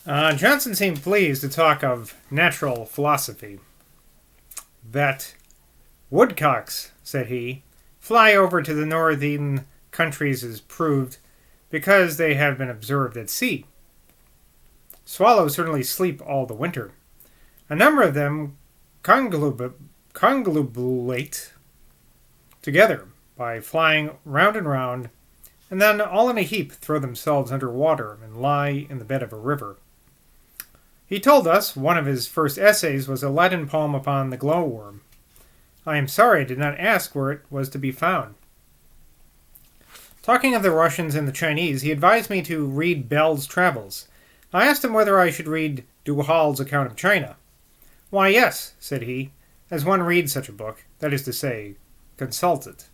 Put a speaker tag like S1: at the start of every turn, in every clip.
S1: Johnson seemed pleased to talk of natural philosophy. That woodcocks, said he, fly over to the northern countries is proved because they have been observed at sea. Swallows certainly sleep all the winter. A number of them conglomerate together by flying round and round, and then all in a heap throw themselves under water and lie in the bed of a river. He told us one of his first essays was a Latin poem upon the glowworm. I am sorry I did not ask where it was to be found. Talking of the Russians and the Chinese, he advised me to read Bell's Travels. I asked him whether I should read Du Hal's account of China. Why, yes, said he, as one reads such a book, that is to say, consult it.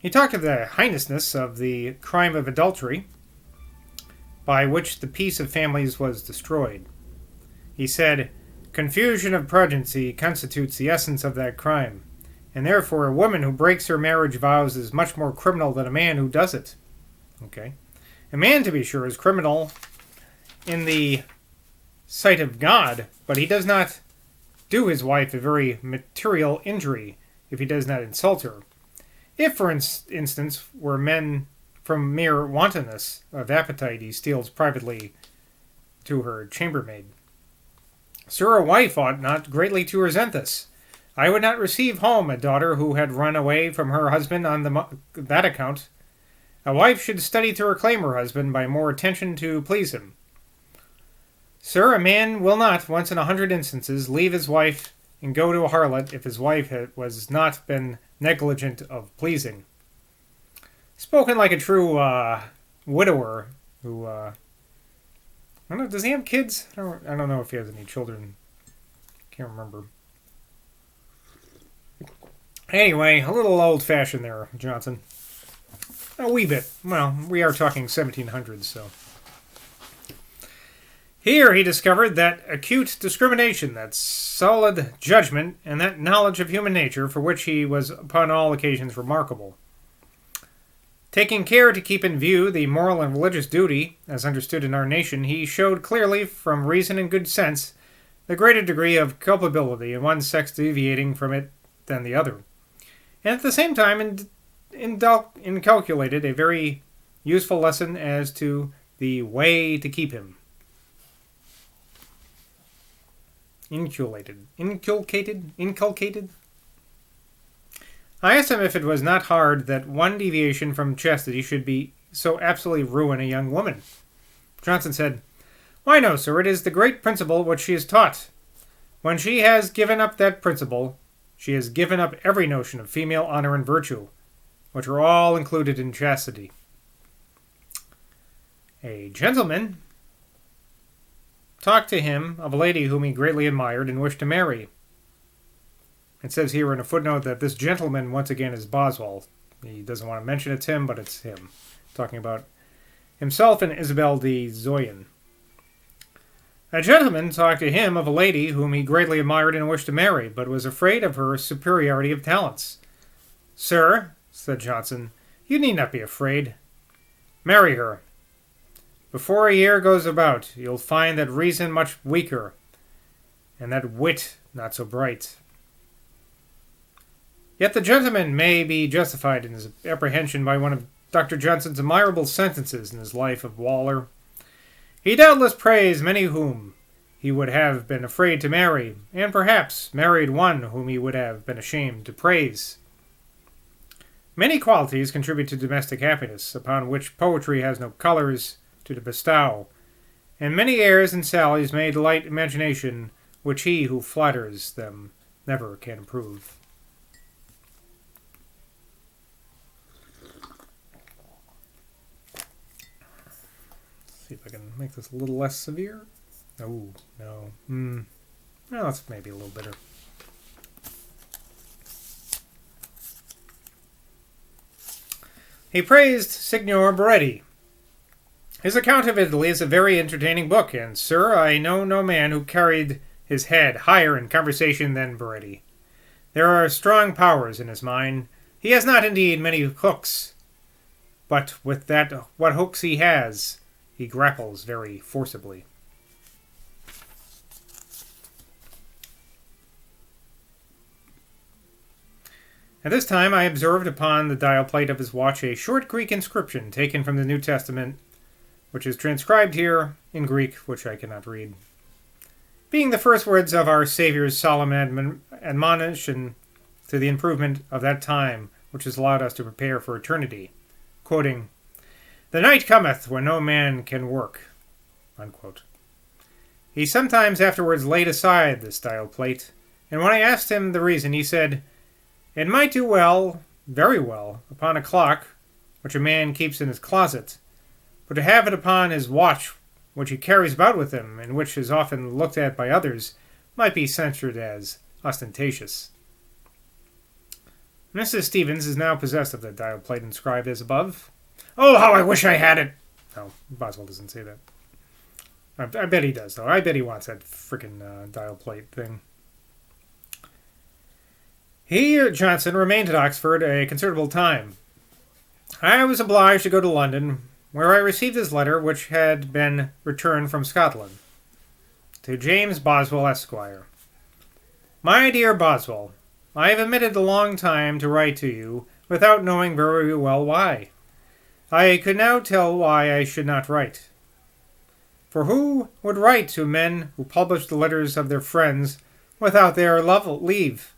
S1: He talked of the heinousness of the crime of adultery, by which the peace of families was destroyed. He said, confusion of progeny constitutes the essence of that crime, and therefore a woman who breaks her marriage vows is much more criminal than a man who does it. Okay. A man, to be sure, is criminal in the sight of God, but he does not do his wife a very material injury if he does not insult her. If, for instance, were men from mere wantonness of appetite he steals privately to her chambermaid. Sir, a wife ought not greatly to resent this. I would not receive home a daughter who had run away from her husband on that account. A wife should study to reclaim her husband by more attention to please him. Sir, a man will not, once in 100 instances, leave his wife and go to a harlot if his wife was not been negligent of pleasing. Spoken like a true widower who, I don't know, does he have kids? I don't know if he has any children. Can't remember. Anyway, a little old-fashioned there, Johnson. A wee bit. Well, we are talking 1700s, so. Here he discovered that acute discrimination, that solid judgment, and that knowledge of human nature for which he was upon all occasions remarkable. Taking care to keep in view the moral and religious duty, as understood in our nation, he showed clearly, from reason and good sense, the greater degree of culpability in one sex deviating from it than the other, and at the same time inculcated a very useful lesson as to the way to keep him. Inculcated. I asked him if it was not hard that one deviation from chastity should be so absolutely ruin a young woman. Johnson said, Why no, sir, it is the great principle which she is taught. When she has given up that principle, she has given up every notion of female honor and virtue, which are all included in chastity. A gentleman talked to him of a lady whom he greatly admired and wished to marry. It says here in a footnote that this gentleman, once again, is Boswell. He doesn't want to mention it's him, but it's him. Talking about himself and Isabel de Zoyen. A gentleman talked to him of a lady whom he greatly admired and wished to marry, but was afraid of her superiority of talents. Sir, said Johnson, you need not be afraid. Marry her. Before a year goes about, you'll find that reason much weaker, and that wit not so bright. Yet the gentleman may be justified in his apprehension by one of Dr. Johnson's admirable sentences in his life of Waller. He doubtless praised many whom he would have been afraid to marry, and perhaps married one whom he would have been ashamed to praise. Many qualities contribute to domestic happiness, upon which poetry has no colors to bestow, and many airs and sallies may delight imagination, which he who flatters them never can improve. See if I can make this a little less severe. Oh, no. Well, that's maybe a little bitter. He praised Signor Baretti. His account of Italy is a very entertaining book, and, sir, I know no man who carried his head higher in conversation than Baretti. There are strong powers in his mind. He has not, indeed, many hooks, but with that what hooks he has, he grapples very forcibly. At this time I observed upon the dial plate of his watch a short Greek inscription taken from the New Testament, which is transcribed here in Greek, which I cannot read. Being the first words of our Saviour's solemn admonition to the improvement of that time which has allowed us to prepare for eternity, quoting, "The night cometh when no man can work." Unquote. He sometimes afterwards laid aside this dial plate, and when I asked him the reason, he said, "It might do well, very well, upon a clock, which a man keeps in his closet, but to have it upon his watch, which he carries about with him, and which is often looked at by others, might be censured as ostentatious." Mrs. Stevens is now possessed of the dial plate inscribed as above. "Oh, how I wish I had it!" No, Boswell doesn't say that. I bet he does, though. I bet he wants that frickin' dial plate thing. He, Johnson, remained at Oxford a considerable time. I was obliged to go to London, where I received his letter, which had been returned from Scotland. To James Boswell, Esquire. My dear Boswell, I have omitted a long time to write to you, without knowing very well why. I could now tell why I should not write. For who would write to men who publish the letters of their friends without their leave?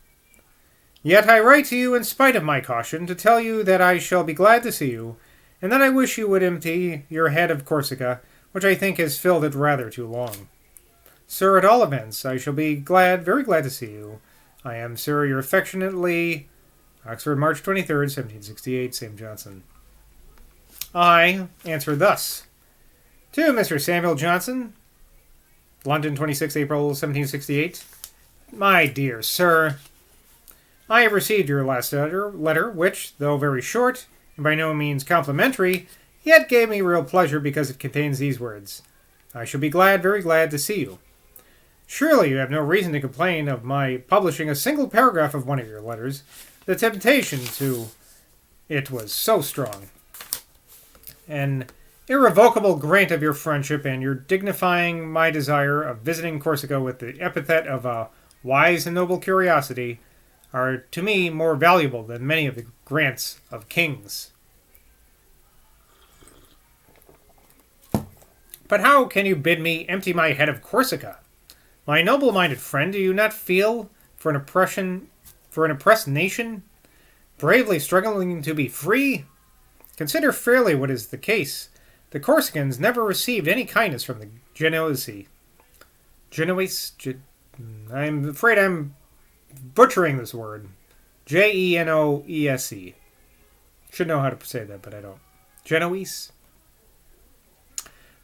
S1: Yet I write to you in spite of my caution, to tell you that I shall be glad to see you, and that I wish you would empty your head of Corsica, which I think has filled it rather too long. Sir, at all events, I shall be glad, very glad to see you. I am, sir, your affectionately, Oxford, March 23rd, 1768, Sam Johnson. I answer thus. To Mr. Samuel Johnson, London, 26 April, 1768. My dear sir, I have received your last letter, which, though very short, and by no means complimentary, yet gave me real pleasure because it contains these words. I shall be glad, very glad, to see you. Surely you have no reason to complain of my publishing a single paragraph of one of your letters. The temptation to it was so strong. An irrevocable grant of your friendship and your dignifying my desire of visiting Corsica with the epithet of a wise and noble curiosity are to me more valuable than many of the grants of kings. But how can you bid me empty my head of Corsica? My noble-minded friend, do you not feel for an oppressed nation, bravely struggling to be free? Consider fairly what is the case. The Corsicans never received any kindness from the Genoese. I'm afraid I'm butchering this word. Genoese. Should know how to say that, but I don't. Genoese?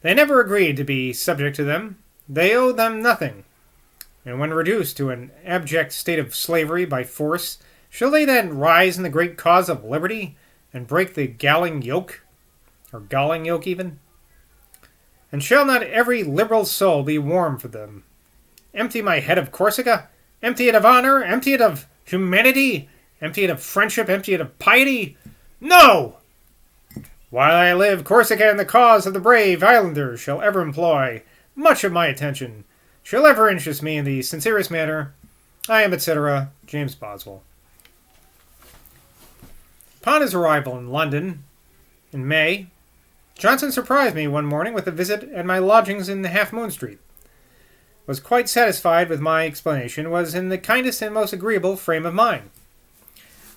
S1: They never agreed to be subject to them. They owed them nothing. And when reduced to an abject state of slavery by force, shall they then rise in the great cause of liberty and break the galling yoke? Or galling yoke, even? And shall not every liberal soul be warm for them? Empty my head of Corsica? Empty it of honor? Empty it of humanity? Empty it of friendship? Empty it of piety? No! While I live, Corsica and the cause of the brave islanders shall ever employ much of my attention, shall ever interest me in the sincerest manner. I am, etc., James Boswell. Upon his arrival in London in May, Johnson surprised me one morning with a visit at my lodgings in Half Moon Street. Was quite satisfied with my explanation, was in the kindest and most agreeable frame of mind.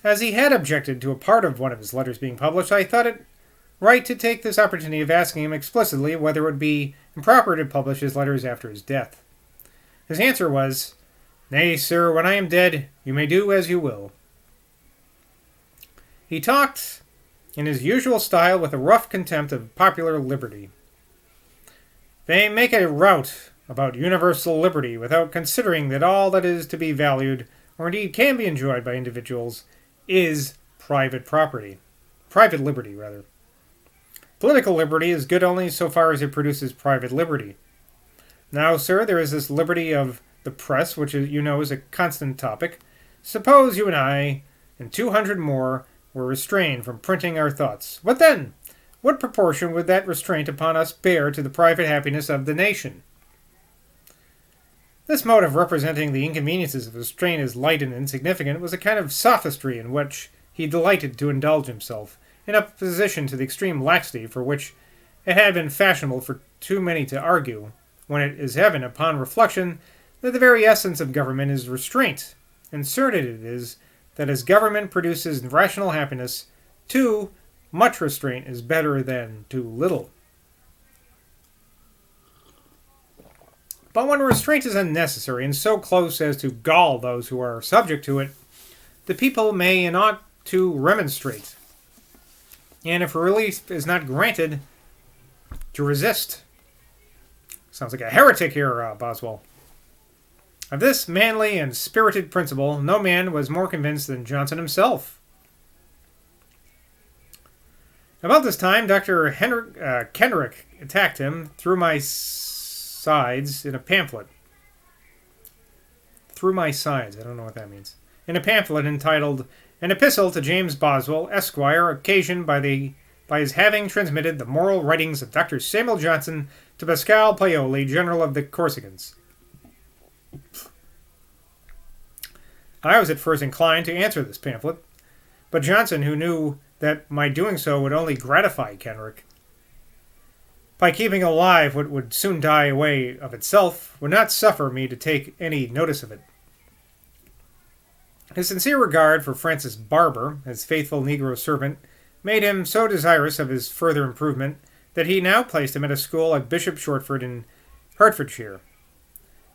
S1: As he had objected to a part of one of his letters being published, I thought it right to take this opportunity of asking him explicitly whether it would be improper to publish his letters after his death. His answer was, "Nay, sir, when I am dead, you may do as you will." He talked in his usual style with a rough contempt of popular liberty. They make a rout about universal liberty without considering that all that is to be valued, or indeed can be enjoyed by individuals, is private property. Private liberty, rather. Political liberty is good only so far as it produces private liberty. Now, sir, there is this liberty of the press, which, you know, is a constant topic. Suppose you and I, and 200 more, were restrained from printing our thoughts. What then? what proportion would that restraint upon us bear to the private happiness of the nation? This mode of representing the inconveniences of restraint as light and insignificant was a kind of sophistry in which he delighted to indulge himself, in opposition to the extreme laxity for which it had been fashionable for too many to argue, when it is evident upon reflection that the very essence of government is restraint, and certain it is that as government produces rational happiness, too much restraint is better than too little. But when restraint is unnecessary and so close as to gall those who are subject to it, the people may and ought to remonstrate, and if relief is not granted, to resist. Sounds like a heretic here, Boswell. Of this manly and spirited principle, no man was more convinced than Johnson himself. About this time, Dr. Kenrick attacked him through my sides in a pamphlet. Through my sides, I don't know what that means. In a pamphlet entitled An Epistle to James Boswell, Esquire, occasioned by his having transmitted the moral writings of Dr. Samuel Johnson to Pascal Paoli, General of the Corsicans. I was at first inclined to answer this pamphlet, but Johnson, who knew that my doing so would only gratify Kenrick, by keeping alive what would soon die away of itself, would not suffer me to take any notice of it. His sincere regard for Francis Barber, his faithful Negro servant, made him so desirous of his further improvement that he now placed him at a school at Bishop Shortford in Hertfordshire.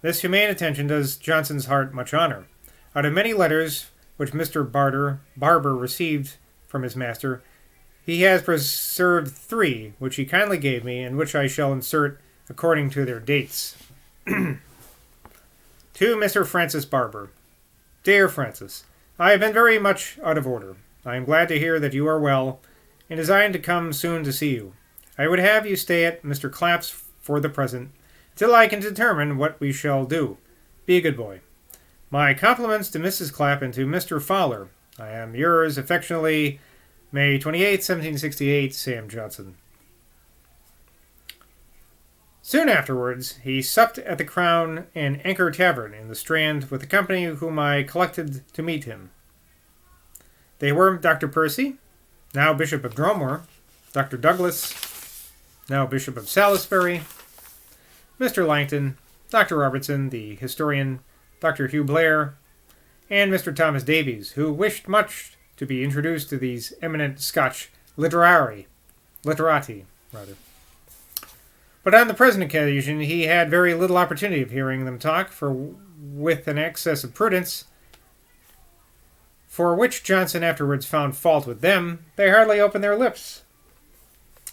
S1: This humane attention does Johnson's heart much honor. Out of many letters which Mr. Barber received from his master, he has preserved 3, which he kindly gave me, and which I shall insert according to their dates. To Mr. Francis Barber. Dear Francis, I have been very much out of order. I am glad to hear that you are well, and design to come soon to see you. I would have you stay at Mr. Clapp's for the present, till I can determine what we shall do. Be a good boy. My compliments to Mrs. Clapp and to Mr. Fowler. I am yours affectionately, May 28, 1768, Sam Johnson. Soon afterwards, he supped at the Crown and Anchor Tavern in the Strand with the company whom I collected to meet him. They were Dr. Percy, now Bishop of Dromore, Dr. Douglas, now Bishop of Salisbury, Mr. Langton, Dr. Robertson, the historian, Dr. Hugh Blair, and Mr. Thomas Davies, who wished much to be introduced to these eminent Scotch literati. But on the present occasion he had very little opportunity of hearing them talk, for with an excess of prudence, for which Johnson afterwards found fault with them, they hardly opened their lips,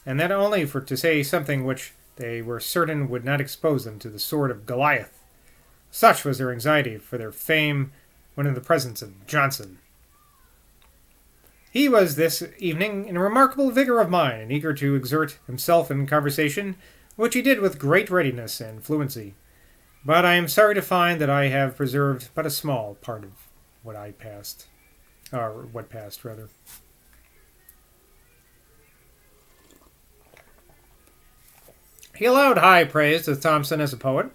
S1: and that only for to say something which they were certain would not expose them to the sword of Goliath. Such was their anxiety for their fame when in the presence of Johnson. He was this evening in remarkable vigor of mind, and eager to exert himself in conversation, which he did with great readiness and fluency. But I am sorry to find that I have preserved but a small part of what passed. He allowed high praise to Thomson as a poet,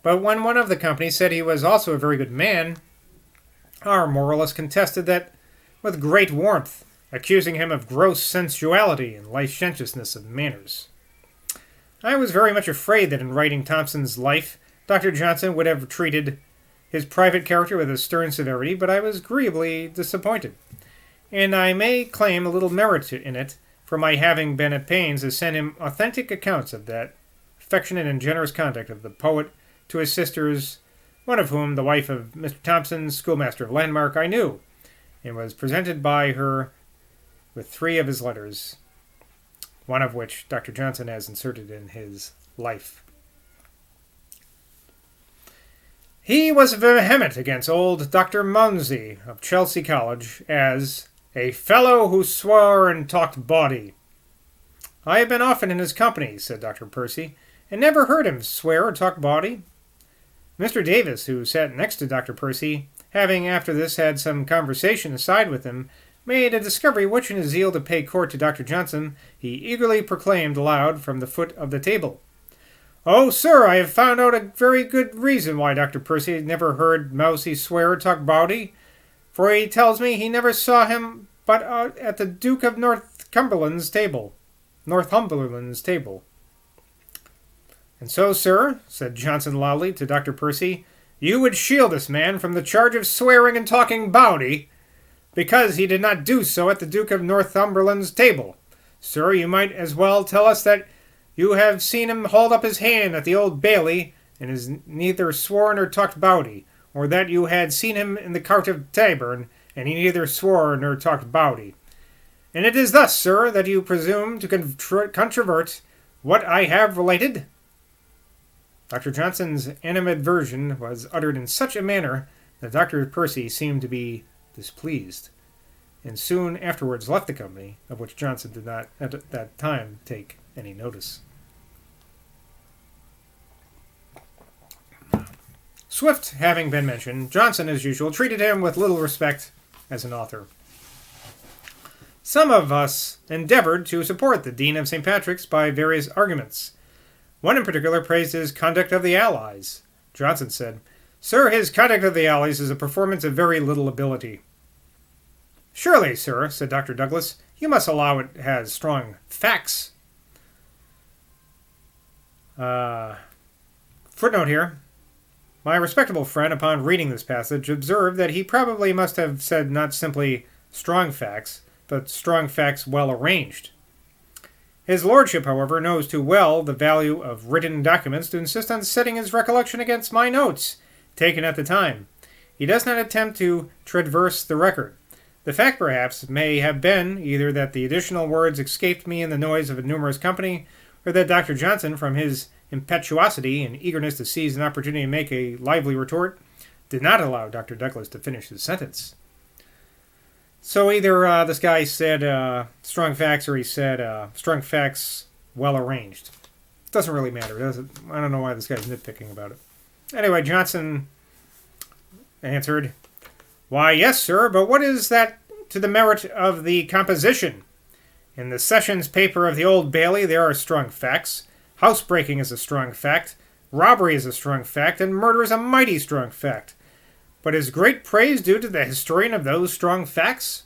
S1: but when one of the company said he was also a very good man, our moralist contested that with great warmth, accusing him of gross sensuality and licentiousness of manners. I was very much afraid that in writing Thomson's life, Dr. Johnson would have treated his private character with a stern severity, but I was agreeably disappointed, and I may claim a little merit in it for my having been at pains to send him authentic accounts of that affectionate and generous conduct of the poet to his sisters, one of whom, the wife of Mr. Thompson, schoolmaster of Landmark, I knew, and was presented by her with 3 of his letters, one of which Dr. Johnson has inserted in his life. He was vehement against old Dr. Munsey of Chelsea College as a fellow who swore and talked bawdy. I have been often in his company, said Dr. Percy, and never heard him swear or talk bawdy. Mr. Davis, who sat next to Dr. Percy, having after this had some conversation aside with him, made a discovery which, in his zeal to pay court to Dr. Johnson, he eagerly proclaimed aloud from the foot of the table. "Oh, sir, I have found out a very good reason why Dr. Percy never heard Mousy swear or talk bawdy, for he tells me he never saw him but at the Duke of Northumberland's table. And so, sir," said Johnson loudly to Dr. Percy, "you would shield this man from the charge of swearing and talking bawdy, because he did not do so at the Duke of Northumberland's table. Sir, you might as well tell us that you have seen him hold up his hand at the Old Bailey, and has neither sworn nor talked bawdy, or that you had seen him in the Cart of Tyburn, and he neither swore nor talked bawdy. And it is thus, sir, that you presume to controvert what I have related?" Dr. Johnson's animadversion was uttered in such a manner that Dr. Percy seemed to be displeased, and soon afterwards left the company, of which Johnson did not at that time take any notice. Swift having been mentioned, Johnson, as usual, treated him with little respect as an author. Some of us endeavored to support the Dean of St. Patrick's by various arguments. One in particular praised his conduct of the Allies. Johnson said, "Sir, his conduct of the Allies is a performance of very little ability." "Surely, sir," said Dr. Douglas, "you must allow it has strong facts." Footnote here. My respectable friend, upon reading this passage, observed that he probably must have said not simply strong facts, but strong facts well arranged. His lordship, however, knows too well the value of written documents to insist on setting his recollection against my notes, taken at the time. He does not attempt to traverse the record. The fact, perhaps, may have been either that the additional words escaped me in the noise of a numerous company, or that Dr. Johnson, from his impetuosity and eagerness to seize an opportunity to make a lively retort, did not allow Dr. Douglas to finish his sentence. So either this guy said strong facts, or he said strong facts well arranged. Doesn't really matter, does it? I don't know why this guy's nitpicking about it. Anyway, Johnson answered, "Why, yes, sir, but what is that to the merit of the composition? In the sessions paper of the Old Bailey there are strong facts. Housebreaking is a strong fact. Robbery is a strong fact. And murder is a mighty strong fact. But is great praise due to the historian of those strong facts?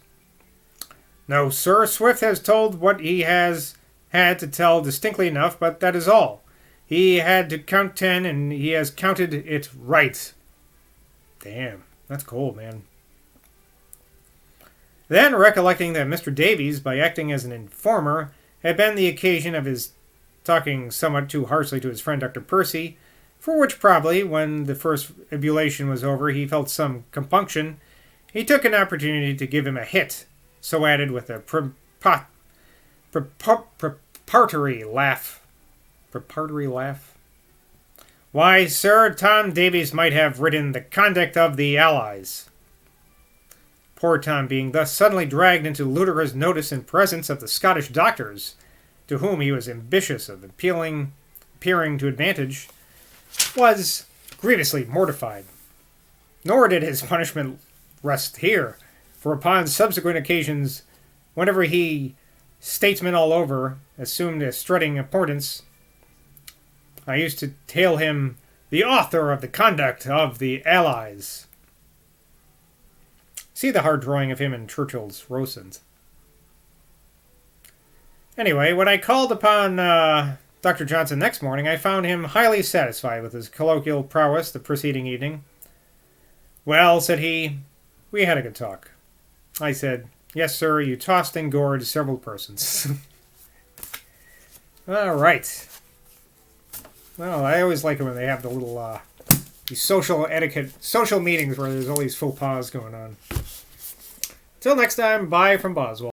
S1: No, sir, Swift has told what he has had to tell distinctly enough, but that is all. He had to count 10, and he has counted it right." Damn, that's cold, man. Then, recollecting that Mr. Davies, by acting as an informer, had been the occasion of his talking somewhat too harshly to his friend Dr. Percy, for which probably, when the first ebullition was over, he felt some compunction, he took an opportunity to give him a hit, so added with a preparatory laugh. Preparatory laugh? "Why, sir, Tom Davies might have written The Conduct of the Allies." Poor Tom, being thus suddenly dragged into ludicrous notice in presence of the Scottish doctors, to whom he was ambitious of appearing to advantage, was grievously mortified. Nor did his punishment rest here, for upon subsequent occasions, whenever he, statesman all over, assumed a strutting importance, I used to hail him the author of the Conduct of the Allies. See the hard drawing of him in Churchill's Rosand. Anyway, when I called upon Dr. Johnson next morning, I found him highly satisfied with his colloquial prowess the preceding evening. "Well," said he, "we had a good talk." I said, "Yes, sir, you tossed and gored several persons." All right. Well, I always like it when they have the little these social etiquette, social meetings where there's all these faux pas going on. Till next time, bye from Boswell.